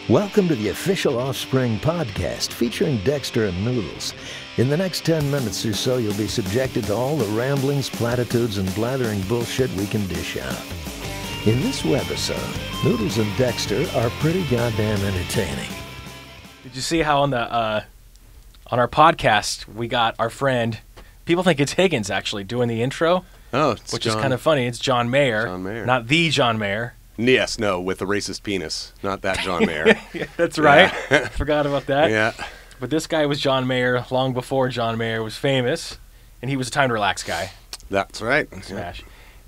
Welcome to the official Offspring podcast featuring Dexter and Noodles. In the next 10 minutes or so, you'll be subjected to all the ramblings, platitudes, and blathering bullshit we can dish out. In this webisode, Noodles and Dexter are pretty goddamn entertaining. Did you see how on the on our podcast we got our friend? People think it's Higgins actually doing the intro. Oh, which is kind of funny. It's John Mayer, not the John Mayer. Yes, no, with the racist penis, not that John Mayer. Yeah, that's right. Yeah. Forgot about that. Yeah. But this guy was John Mayer long before John Mayer was famous, and he was a Time to Relax guy. That's right. Smash.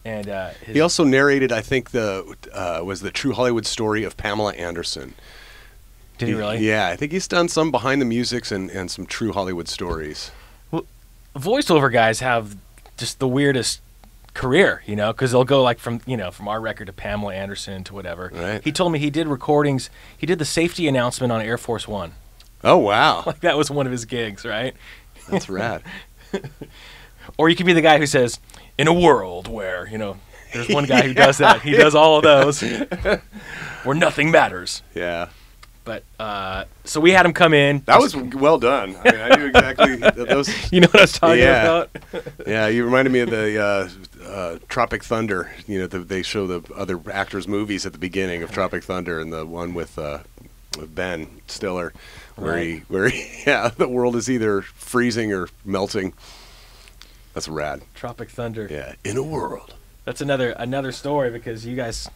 And he also narrated, I think, was the True Hollywood Story of Pamela Anderson. Did he really? Yeah, I think he's done some behind the musics and some True Hollywood stories. Well, voiceover guys have just the weirdest career, you know, because they'll go like from our record to Pamela Anderson to whatever. Right. He told me he did recordings. He did the safety announcement on Air Force One. Oh, wow. Like that was one of his gigs, right? That's rad. Or you could be the guy who says, in a world where, there's one guy who does that. He does all of those. Where nothing matters. Yeah. But, so we had him come in. That was well done. I mean, I knew exactly those. You know what I was talking about? Yeah, you reminded me of the Tropic Thunder. They show the other actors' movies at the beginning of Tropic Thunder, and the one with Ben Stiller, where he, the world is either freezing or melting. That's rad. Tropic Thunder. Yeah, in a world. That's another story because you guys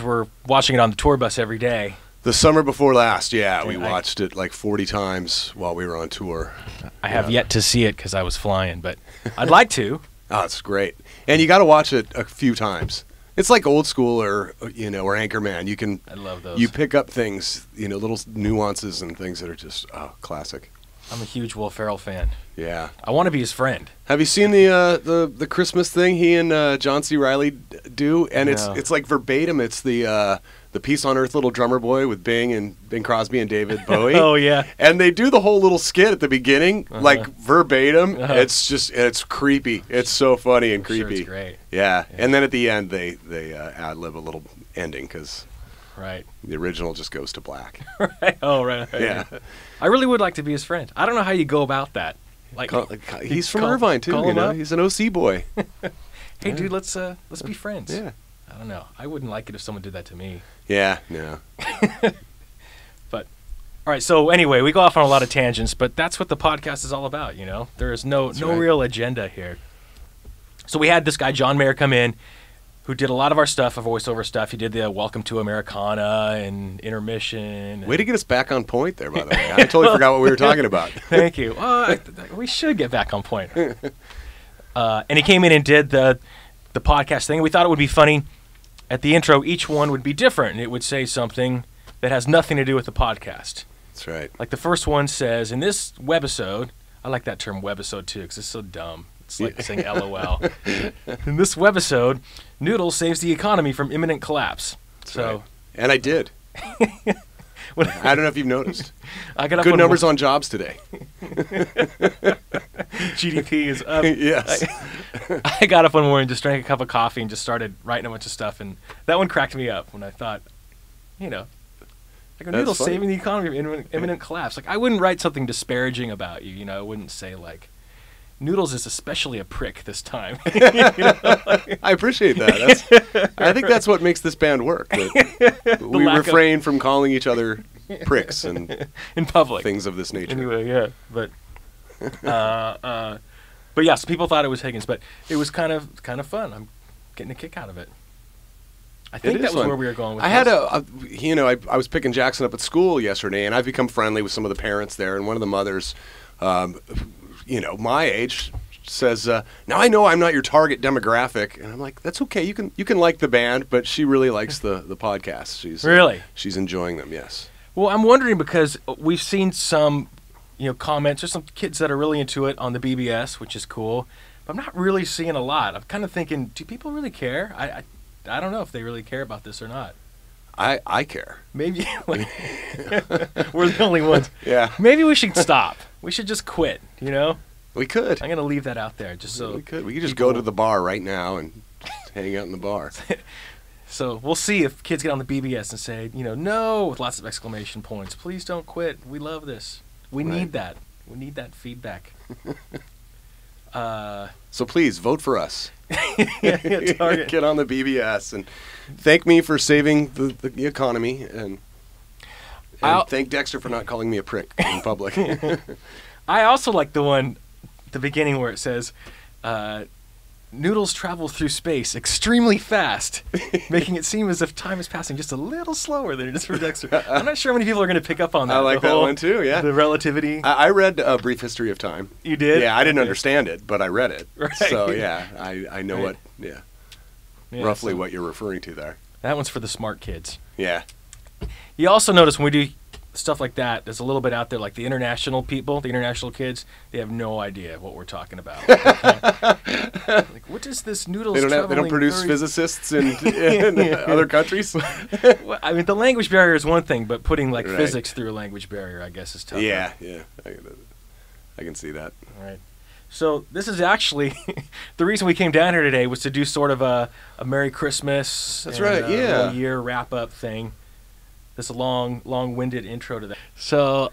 were watching it on the tour bus every day. The summer before last, Yeah, we watched it like 40 times while we were on tour. I have yet to see it because I was flying, but I'd like to. Oh, it's great. And you got to watch it a few times. It's like Old School or Anchorman. I love those. You pick up things, little nuances and things that are just classic. I'm a huge Will Ferrell fan. Yeah. I want to be his friend. Have you seen the Christmas thing he and John C. Reilly do? And No. it's like verbatim. It's the Peace on Earth Little Drummer Boy with Bing Crosby and David Bowie. Oh, yeah. And they do the whole little skit at the beginning, like verbatim. It's creepy. It's so funny and creepy. Sure it's great. Yeah. And then at the end, they ad-lib a little ending because the original just goes to black. Right. Oh, right. Yeah. I really would like to be his friend. I don't know how you go about that. He's from Irvine, too. He's an OC boy. Hey, dude, let's be friends. Yeah. I don't know. I wouldn't like it if someone did that to me. Yeah, no. But, all right, so anyway, we go off on a lot of tangents, but that's what the podcast is all about, There is no real agenda here. So we had this guy, John Mayer, come in, who did a lot of our stuff, our voiceover stuff. He did the Welcome to Americana and Intermission. Way to get us back on point there, by the way. I totally forgot what we were talking about. Thank you. We should get back on point. And he came in and did the podcast thing. We thought it would be funny. At the intro, each one would be different, and it would say something that has nothing to do with the podcast. That's right. Like the first one says, in this webisode, I like that term webisode too, because it's so dumb. It's like saying LOL. In this webisode, Noodles saves the economy from imminent collapse. That's right. And I did. I don't know if you've noticed. I got up good numbers on jobs today. GDP is up. Yes. I got up one morning, just drank a cup of coffee, and just started writing a bunch of stuff. And that one cracked me up when I thought, like a Noodles saving the economy from imminent collapse. Like I wouldn't write something disparaging about you. I wouldn't say like, Noodles is especially a prick this time. I appreciate that. I think that's what makes this band work. We refrain from calling each other pricks and in public, things of this nature. Anyway, yeah, but yeah, so people thought it was Higgins, but it was kind of fun. I'm getting a kick out of it. I think that was fun. Where we were going with this. I was picking Jackson up at school yesterday, and I've become friendly with some of the parents there, and one of the mothers, my age, says, now I know I'm not your target demographic, and I'm like, that's okay. You can like the band, but she really likes the podcast. She's enjoying them. Yes. Well, I'm wondering because we've seen some, comments or some kids that are really into it on the BBS, which is cool. But I'm not really seeing a lot. I'm kind of thinking, do people really care? I don't know if they really care about this or not. I care. Maybe we're the only ones. Yeah. Maybe we should stop. We should just quit. We could. I'm gonna leave that out there just so we could. We could just go to the bar right now and hang out in the bar. So we'll see if kids get on the BBS and say, no, with lots of exclamation points. Please don't quit. We love this. We need that. We need that feedback. So please vote for us. Target. Get on the BBS and thank me for saving the economy and thank Dexter for not calling me a prick in public. I also like the one, the beginning where it says, noodles travel through space extremely fast, making it seem as if time is passing just a little slower than it is for Dexter. I'm not sure how many people are going to pick up on that. I like that one too, yeah. The relativity. I read A Brief History of Time. You did? Yeah, I didn't understand it, but I read it. Right. So, yeah, I know Right. roughly what you're referring to there. That one's for the smart kids. Yeah. You also notice when we do stuff like that, there's a little bit out there, like the international people, the international kids, they have no idea what we're talking about. Like, what is this noodles They don't produce physicists in other countries? Well, I mean, the language barrier is one thing, but putting like Right. physics through a language barrier, I guess, is tough. Yeah. I can see that. All right. So this is actually the reason we came down here today was to do sort of a Merry Christmas. That's and right, yeah. little year wrap up thing. This long-winded intro to that. So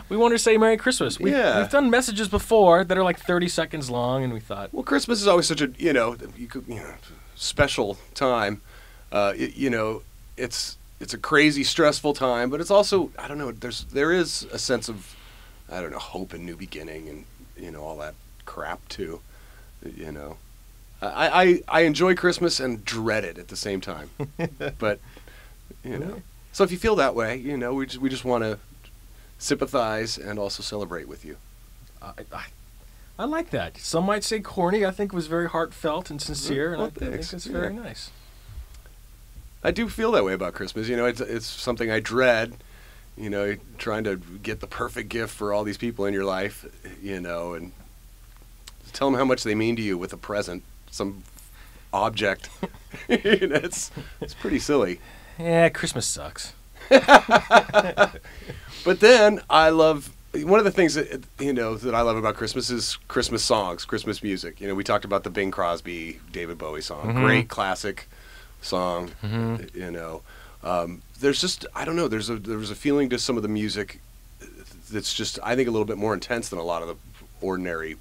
we wanted to say Merry Christmas. We've done messages before that are like 30 seconds long, and we thought, Well, Christmas is always such a special time. It's a crazy, stressful time, but it's also there is a sense of hope and new beginning and all that crap too. I enjoy Christmas and dread it at the same time, but So if you feel that way, we just want to sympathize and also celebrate with you. I like that. Some might say corny. I think it was very heartfelt and sincere, and I think thanks. it's very nice. I do feel that way about Christmas. It's something I dread. Trying to get the perfect gift for all these people in your life, and tell them how much they mean to you with a present, some object. It's pretty silly. Yeah, Christmas sucks. But then I love one of the things that that I love about Christmas is Christmas songs, Christmas music. We talked about the Bing Crosby, David Bowie song, Mm-hmm. great classic song. Mm-hmm. There's just there's a feeling to some of the music that's just I think a little bit more intense than a lot of the ordinary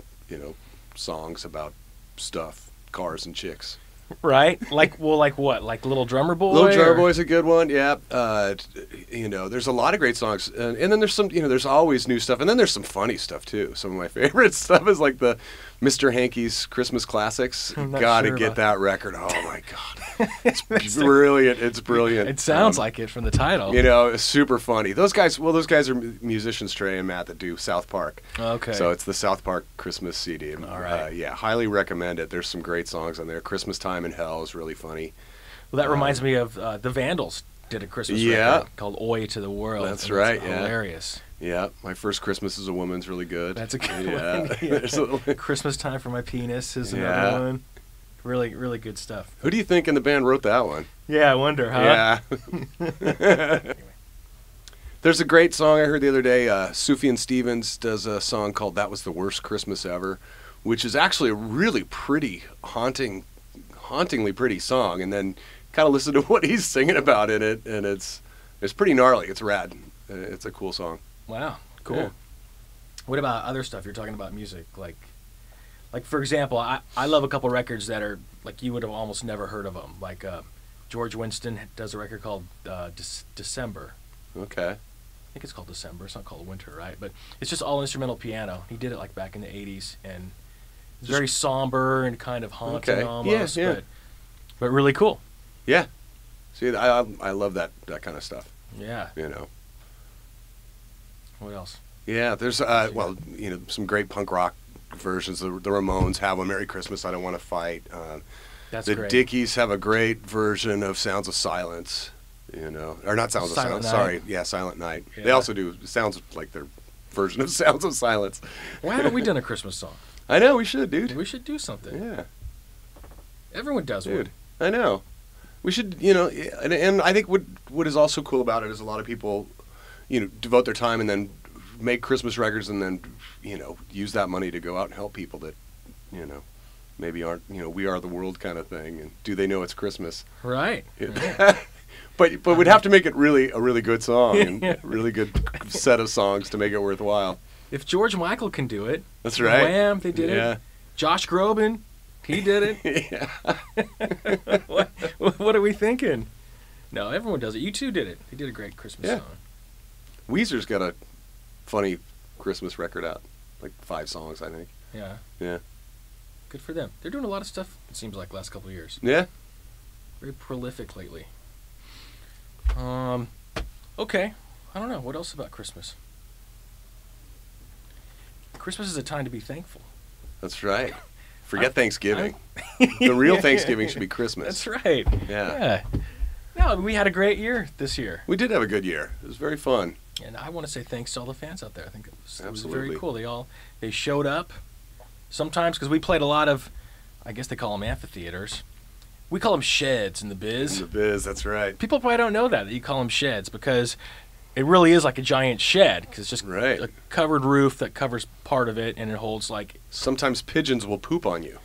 songs about stuff, cars and chicks. Right? Like what? Like Little Drummer Boy? Little Drummer or- Boy's a good one, yeah. There's a lot of great songs, and then there's some, there's always new stuff, and then there's some funny stuff too. Some of my favorite stuff is like the Mr. Hanky's Christmas Classics. I'm not Gotta sure get about that record. Oh my god, it's brilliant! It's brilliant. It sounds like it from the title. It's super funny. Those guys are musicians, Trey and Matt, that do South Park. Okay. So it's the South Park Christmas CD. And, All right. highly recommend it. There's some great songs on there. Christmas Time in Hell is really funny. Well, that reminds me of the Vandals did a Christmas record called "Oi to the World." That's and right, it's yeah. hilarious. Yeah, My First Christmas as a Woman's really good. That's a good Yeah. one. There's a little- Christmas Time for My Penis is Yeah. another one. Really, really good stuff. Who do you think in the band wrote that one? Yeah, I wonder, huh? Yeah. There's a great song I heard the other day. Sufjan Stevens does a song called "That Was the Worst Christmas Ever," which is actually a really pretty, hauntingly pretty song. And then kind of listen to what he's singing about in it, and it's pretty gnarly. It's rad. It's a cool song. Wow, cool. Yeah. What about other stuff? You're talking about music, like for example, I love a couple records that are like you would have almost never heard of them. Like George Winston does a record called December. Okay. I think it's called December. It's not called Winter, right? But it's just all instrumental piano. He did it like back in the '80s, and it's very somber and kind of haunting Okay. almost. Yeah. But really cool. Yeah. See, I love that kind of stuff. Yeah. What else? Yeah, there's some great punk rock versions. The Ramones have a "Merry Christmas, I Don't Want to Fight." That's the great. Dickies have a great version of "Sounds of Silence." Or not "Sounds of Silent Silence." Night. Sorry, yeah, "Silent Night." Yeah. They also do sounds like their version of "Sounds of Silence." Why haven't we done a Christmas song? I know we should, dude. We should do something. Yeah, Everyone does dude. one. I know. We should, and I think what is also cool about it is a lot of people, devote their time and then make Christmas records and then, use that money to go out and help people that, maybe aren't, We Are the World kind of thing, and Do They Know It's Christmas? Right. But we'd have to make it a really good song and a really good set of songs to make it worthwhile. If George Michael can do it, that's right. Wham, they did it. Josh Groban, he did it. What are we thinking? No, everyone does it. U2 did it. They did a great Christmas song. Weezer's got a funny Christmas record out, like 5 songs, I think. Yeah. Yeah. Good for them. They're doing a lot of stuff, it seems like, last couple of years. Yeah. Very prolific lately. Okay. I don't know. What else about Christmas? Christmas is a time to be thankful. That's right. Forget Thanksgiving. The real Thanksgiving should be Christmas. That's right. Yeah. No, we had a great year this year. We did have a good year. It was very fun. And I want to say thanks to all the fans out there. I think it was Absolutely. very cool. They showed up sometimes because we played a lot of, I guess they call them amphitheaters. We call them sheds in the biz. In the biz, that's right. People probably don't know that you call them sheds because it really is like a giant shed because it's just right. a covered roof that covers part of it and it holds like... Sometimes pigeons will poop on you.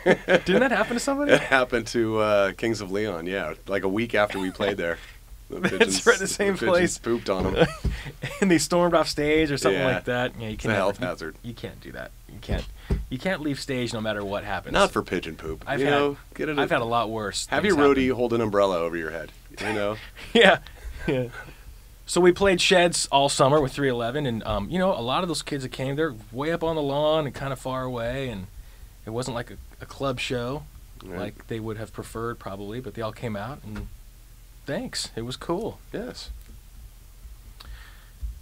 Didn't that happen to somebody? It happened to Kings of Leon, yeah. Like a week after we played there. That's right, the same place. Pooped on them. And they stormed off stage or something like that. Yeah, it's a health hazard. You can't do that. You can't leave stage no matter what happens. Not for pigeon poop. I've had a lot worse. Have your roadie hold an umbrella over your head. Yeah. So we played sheds all summer with 311, and a lot of those kids that came, they're way up on the lawn and kind of far away, and it wasn't like a club show like they would have preferred probably, but they all came out and thanks. It was cool. Yes.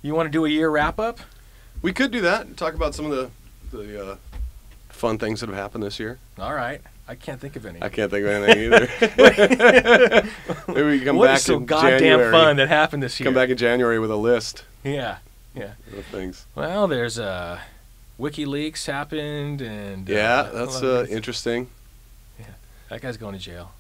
You want to do a year wrap up? We could do that and talk about some of the fun things that have happened this year. All right. I can't think of any. I can't think of anything either. Maybe we can come back so in goddamn January. Fun that happened this year. Come back in January with a list. Yeah. Of things. Well, there's WikiLeaks happened, and that's interesting. Yeah, that guy's going to jail.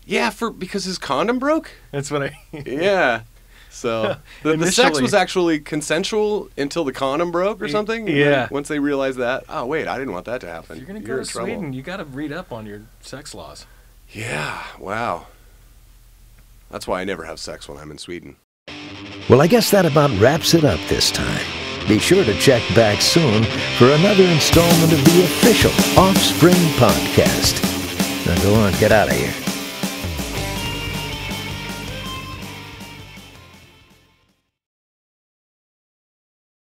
Yeah, because his condom broke. That's what I. Yeah. So the sex was actually consensual until the condom broke or something. Yeah. Once they realized that, oh wait, I didn't want that to happen. If you're gonna go to Sweden, you got to read up on your sex laws. Yeah. Wow. That's why I never have sex when I'm in Sweden. Well, I guess that about wraps it up this time. Be sure to check back soon for another installment of the official Offspring podcast. Now go on, get out of here.